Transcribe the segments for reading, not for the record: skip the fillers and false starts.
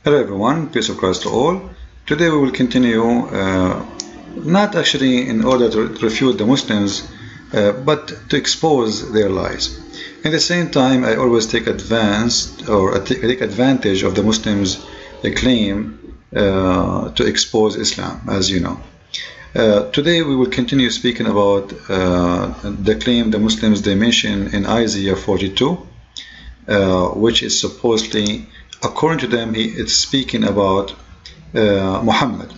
Hello everyone, peace of Christ to all. Today we will continue, not actually in order to refute the Muslims, but to expose their lies. At the same time, I always take advantage of the Muslims' claim to expose Islam, as you know. Today we will continue speaking about the claim the Muslims they mention in Isaiah 42, which is supposedly, according to them, it's speaking about Muhammad.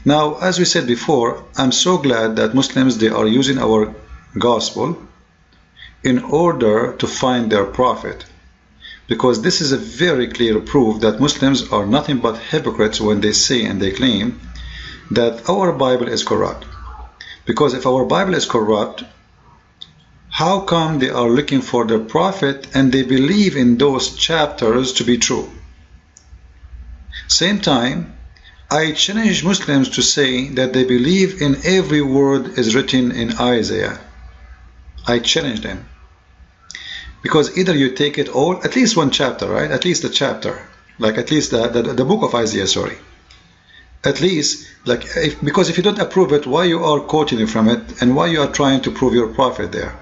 Now, as we said before, I'm so glad that Muslims they are using our gospel in order to find their prophet, because this is a very clear proof that Muslims are nothing but hypocrites when they say and they claim that our Bible is corrupt. Because if our Bible is corrupt, how come they are looking for their prophet and they believe in those chapters to be true? Same time, I challenge Muslims to say that they believe in every word is written in Isaiah. I challenge them. Because either you take it all, at least one chapter, right? At least a chapter. Like at least the book of Isaiah, sorry. At least, because if you don't approve it, why you are quoting from it and why you are trying to prove your prophet there?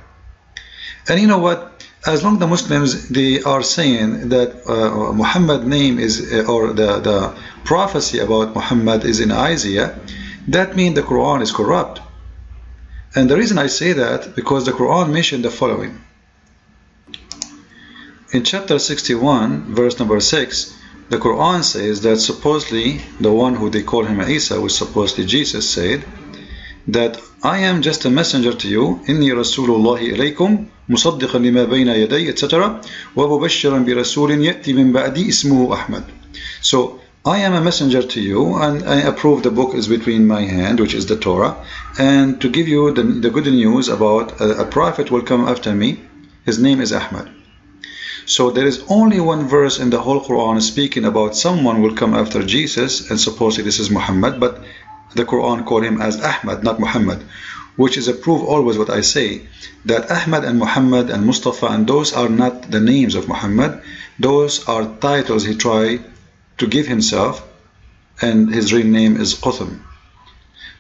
And you know what? As long as the Muslims they are saying that Muhammad's name is, or the prophecy about Muhammad is in Isaiah, that means the Quran is corrupt. And the reason I say that, because the Quran mentioned the following. In chapter 61, verse number 6, the Quran says that supposedly the one who they call him Isa, which supposedly Jesus, said that I am just a messenger to you, إني رسول الله إليكم مصدقا لما بين يدي etc. ومبشرا برسول يأتي من بعدي اسمه أحمد. So I am a messenger to you, and I approve the book is between my hand, which is the Torah, and to give you the good news about a prophet will come after me. His name is Ahmad. So there is only one verse in the whole Quran speaking about someone will come after Jesus, and supposedly this is Muhammad, but the Quran called him as Ahmad, not Muhammad, which is a proof always what I say, that Ahmad and Muhammad and Mustafa and those are not the names of Muhammad. Those are titles he tried to give himself, and his real name is Quthum.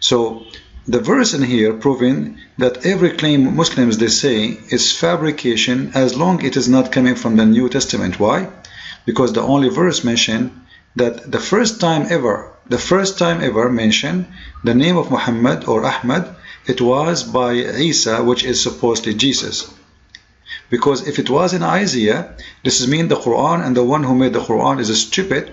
So the verse in here proving that every claim Muslims they say is fabrication as long it is not coming from the New Testament. Why? Because the only verse mentioned that the first time ever mentioned the name of Muhammad or Ahmad, it was by Isa, which is supposedly Jesus. Because if it was in Isaiah, this is mean the Quran and the one who made the Quran is stupid,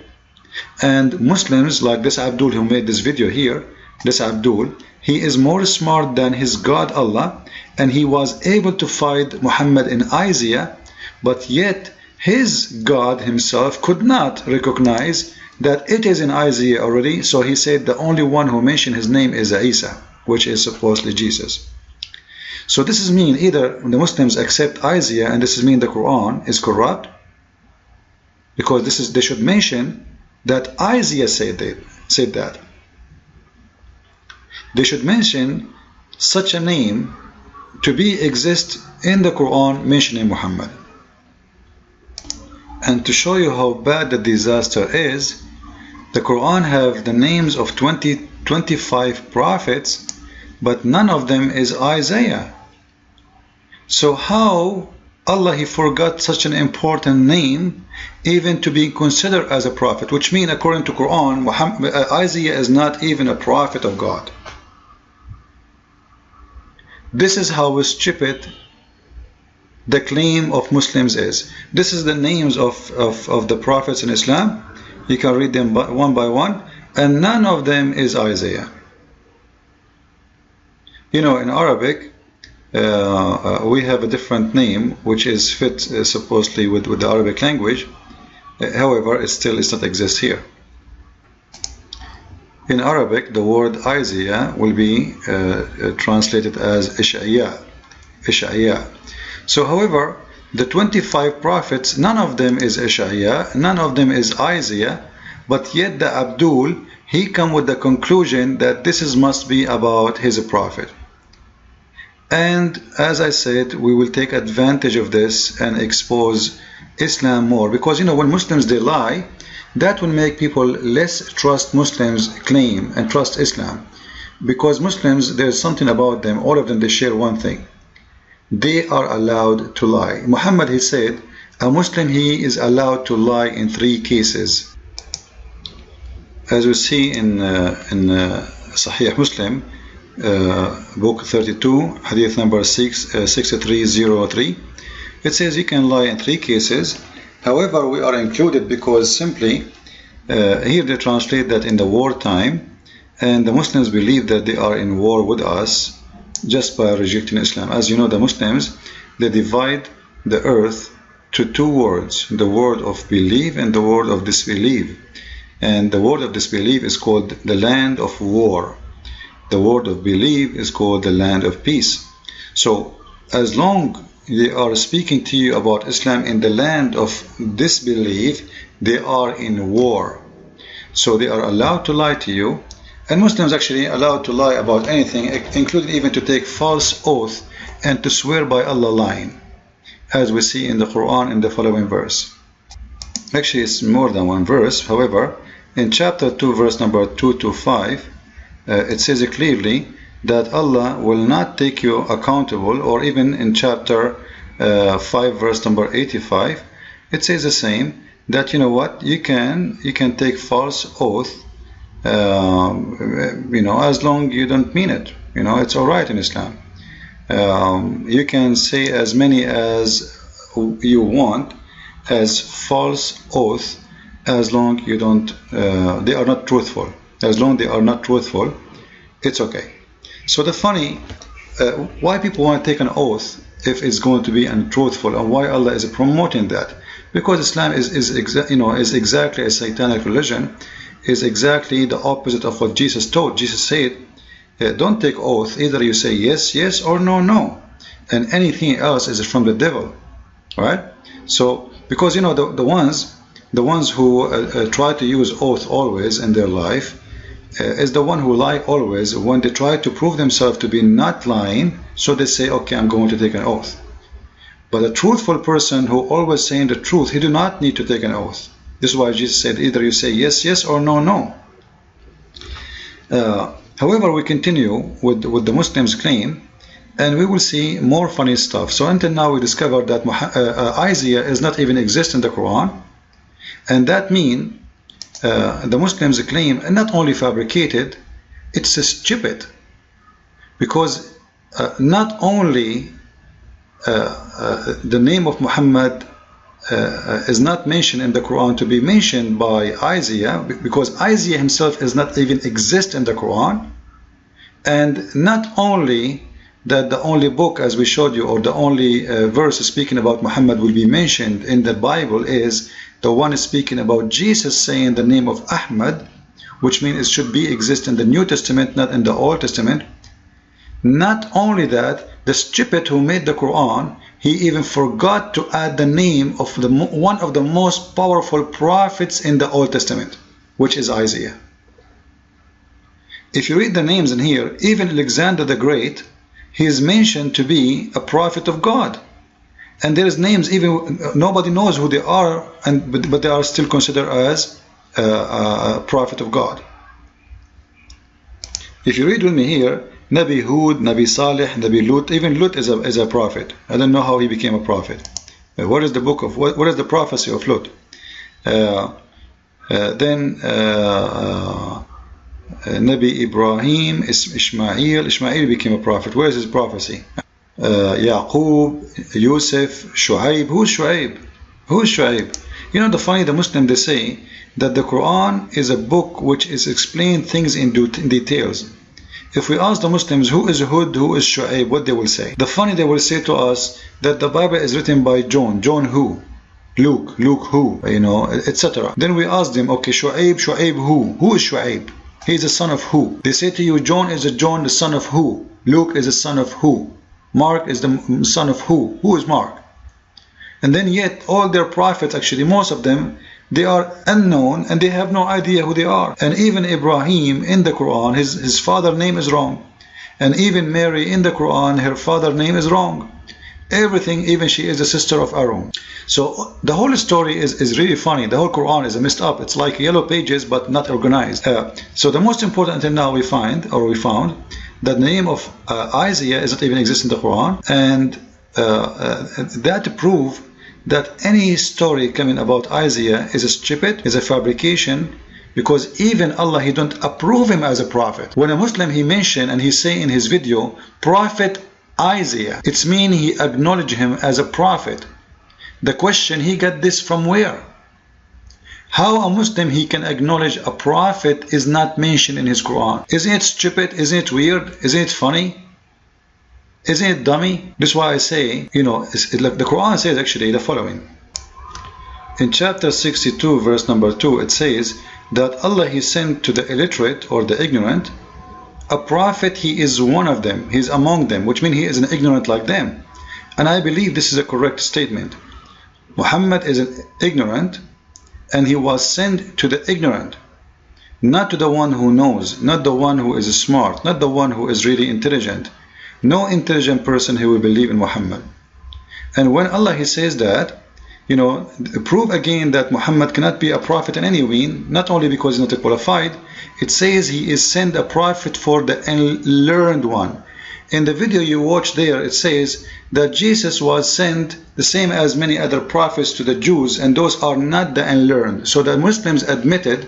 and Muslims like this Abdul who made this video here, this Abdul, he is more smart than his God Allah, and he was able to find Muhammad in Isaiah, but yet his God himself could not recognize that it is in Isaiah already, so he said the only one who mentioned his name is Isa, which is supposedly Jesus. So this is mean either the Muslims accept Isaiah and this is mean the Quran is corrupt, because this is they should mention that Isaiah said that. They should mention such a name to be exist in the Quran mentioning Muhammad. And to show you how bad the disaster is, the Quran have the names of 25 prophets, but none of them is Isaiah. So how Allah he forgot such an important name even to be considered as a prophet, which means according to Quran, Isaiah is not even a prophet of God. This is how stupid the claim of Muslims is. This is the names of the prophets in Islam. You can read them one by one, and none of them is Isaiah. You know, in Arabic, we have a different name which is fit supposedly with the Arabic language. However, it still does not exist here. In Arabic, the word Isaiah will be translated as Isha'iyah. So, however, the 25 prophets, none of them is Isha'iyah, none of them is Isaiah, but yet the Abdul, he come with the conclusion that this must be about his prophet. And as I said, we will take advantage of this and expose Islam more, because when Muslims they lie, that will make people less trust Muslims' claim and trust Islam. Because Muslims, there's something about them, all of them, they share one thing: they are allowed to lie. Muhammad, he said, a Muslim, he is allowed to lie in 3 cases. As we see in Sahih Muslim, book 32, hadith number 6303, it says you can lie in 3 cases. However, we are included because simply here they translate that in the wartime, and the Muslims believe that they are in war with us just by rejecting Islam. As you know, the Muslims, they divide the earth to 2 worlds: the world of belief and the world of disbelief. And the world of disbelief is called the land of war. The world of belief is called the land of peace. So as long they are speaking to you about Islam in the land of disbelief, they are in war. So they are allowed to lie to you. And Muslims actually allowed to lie about anything, including even to take false oath and to swear by Allah lying, as we see in the Quran in the following verse. Actually, it's more than 1 verse. However, in chapter 2, verse number 2 to 5, it says clearly that Allah will not take you accountable. Or even in chapter 5, verse number 85, it says the same, that you can take false oath, as long you don't mean it. It's all right in Islam. You can say as many as you want as false oath, as long you don't they are not truthful. As long they are not truthful, it's okay. So the funny, why people want to take an oath if it's going to be untruthful, and why Allah is promoting that? Because Islam is exactly a satanic religion, is exactly the opposite of what Jesus taught. Jesus said, don't take oath, either you say yes, yes, or no, no, and anything else is from the devil, right? So because the ones who try to use oath always in their life is the one who lie always when they try to prove themselves to be not lying. So they say, okay, I'm going to take an oath. But a truthful person who always saying the truth, he do not need to take an oath. This is why Jesus said, either you say yes, yes, or no, no. However, we continue with the Muslims' claim, and we will see more funny stuff. So until now, we discovered that Isaiah is not even exist in the Quran, and that means the Muslims claim, and not only fabricated, it's stupid, because not only the name of Muhammad is not mentioned in the Quran to be mentioned by Isaiah, because Isaiah himself is not even exist in the Quran. And not only that, the only book, as we showed you, or the only verse speaking about Muhammad will be mentioned in the Bible is the one speaking about Jesus saying the name of Ahmad, which means it should be exist in the New Testament, not in the Old Testament. Not only that, the stupid who made the Quran, he even forgot to add the name of one of the most powerful prophets in the Old Testament, which is Isaiah. If you read the names in here, even Alexander the Great, he is mentioned to be a prophet of God. And there is names, even nobody knows who they are, but they are still considered as a prophet of God. If you read with me here, Nabi Hud, Nabi Salih, Nabi Lut, even Lut is a prophet. I don't know how he became a prophet. What is the book of, what is the prophecy of Lut? Then Nabi Ibrahim, Ishmael became a prophet. Where is his prophecy? Yaqub, Yusuf, Shu'aib. Who's Shu'aib? Who's Shu'aib? The funny, the Muslim, they say that the Quran is a book which is explained things in details. If we ask the Muslims who is Hud, who is Shu'aib, what they will say? The funny, they will say to us that the Bible is written by John. John who? Luke who? Etc. Then we ask them, okay, Shu'aib who? Who is Shu'aib? He is the son of who? They say to you, John is John, the son of who? Luke is the son of who? Mark is the son of who? Who is Mark? And then yet all their prophets, actually most of them, they are unknown and they have no idea who they are. And even Ibrahim in the Quran, his father's name is wrong. And even Mary in the Quran, her father's name is wrong. Everything, even she is the sister of Aaron. So the whole story is really funny. The whole Quran is messed up. It's like yellow pages but not organized. So the most important until now we found that the name of Isaiah doesn't even exist in the Quran, and that prove that any story coming about Isaiah is stupid, is a fabrication, because even Allah, He don't approve him as a prophet. When a Muslim he mention and he say in his video Prophet Isaiah, it's mean he acknowledge him as a prophet. The question, he got this from where? How a Muslim he can acknowledge a prophet is not mentioned in his Quran? Isn't it stupid? Isn't it weird? Isn't it funny? Isn't it dummy? This is why I say, the Quran says actually the following. In chapter 62 verse number 2, it says that Allah He sent to the illiterate or the ignorant a prophet. He is one of them, He is among them, which means he is an ignorant like them. And I believe this is a correct statement. Muhammad is an ignorant, and he was sent to the ignorant, not to the one who knows, not the one who is smart, not the one who is really intelligent. No intelligent person who will believe in Muhammad. And when Allah He says that, prove again that Muhammad cannot be a prophet in any way, not only because he's not qualified. It says he is sent a prophet for the unlearned one. In the video you watch there, it says that Jesus was sent the same as many other prophets to the Jews, and those are not the unlearned. So the Muslims admitted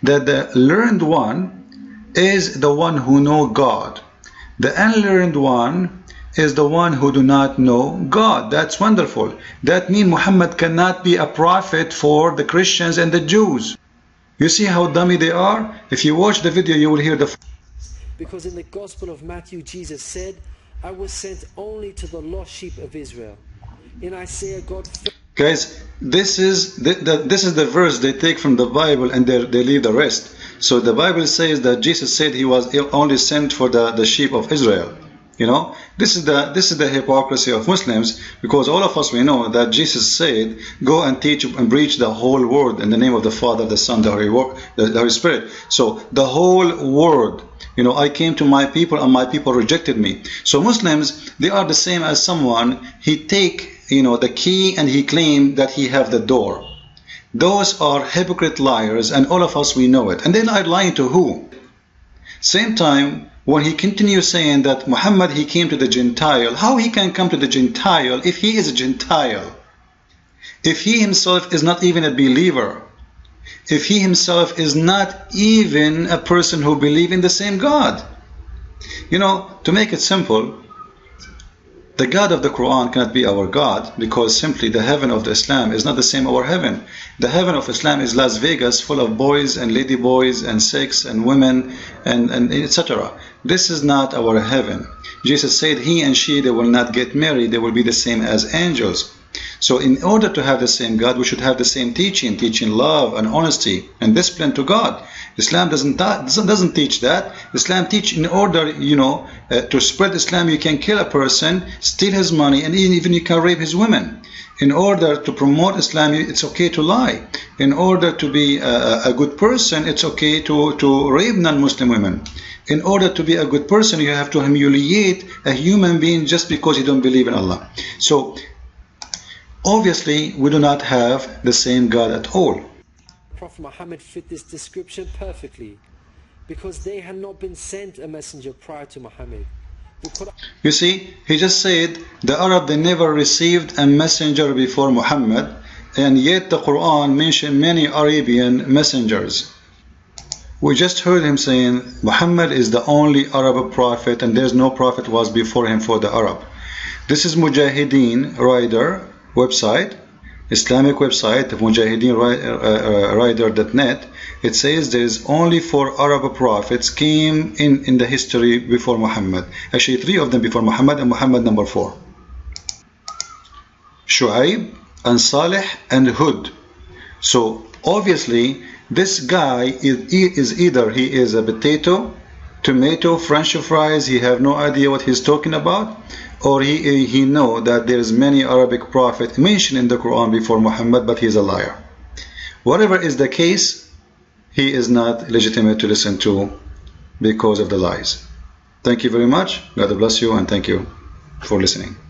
that the learned one is the one who know God. The unlearned one is the one who do not know God. That's wonderful. That means Muhammad cannot be a prophet for the Christians and the Jews. You see how dummy they are? If you watch the video, you will hear the... Because in the Gospel of Matthew, Jesus said, I was sent only to the lost sheep of Israel. In Isaiah, God... Guys, this is the verse they take from the Bible and they leave the rest. So the Bible says that Jesus said he was only sent for the sheep of Israel. This is the hypocrisy of Muslims, because all of us, we know that Jesus said, go and teach and preach the whole world in the name of the Father, the Son, the Holy Spirit. So the whole world, I came to my people and my people rejected me. So Muslims, they are the same as someone, he take the key and he claim that he have the door. Those are hypocrite liars, and all of us, we know it. And they are lying to who? Same time, when he continues saying that Muhammad, he came to the Gentile, how he can come to the Gentile if he is a Gentile? If he himself is not even a believer, if he himself is not even a person who believes in the same God. To make it simple, the God of the Quran cannot be our God, because simply the heaven of the Islam is not the same our heaven. The heaven of Islam is Las Vegas, full of boys and lady boys and sex and women and etc. This is not our heaven. Jesus said he and she, they will not get married, they will be the same as angels. So in order to have the same God, we should have the same teaching love and honesty and discipline to God. Islam doesn't teach that. Islam teach in order, to spread Islam, you can kill a person, steal his money, and even you can rape his women. In order to promote Islam, it's okay to lie. In order to be a good person, it's okay to rape non-Muslim women. In order to be a good person, you have to humiliate a human being just because you don't believe in Allah. So obviously, we do not have the same God at all. Prophet Muhammad fit this description perfectly, because they had not been sent a messenger prior to Muhammad. You see, he just said the Arab, they never received a messenger before Muhammad, and yet the Quran mentioned many Arabian messengers. We just heard him saying Muhammad is the only Arab prophet, and there's no prophet was before him for the Arab. This is Mujahideen Rider website, Islamic website of mujahideenrider.net. It says there is only 4 Arab prophets came in the history before Muhammad. Actually 3 of them before Muhammad, and Muhammad number 4. Shu'aib and Salih and Hud. So obviously this guy is either he is a potato, tomato, French fries, he have no idea what he's talking about, or he know that there is many Arabic prophets mentioned in the Quran before Muhammad, but he's a liar. Whatever is the case, he is not legitimate to listen to because of the lies. Thank you very much. God bless you, and thank you for listening.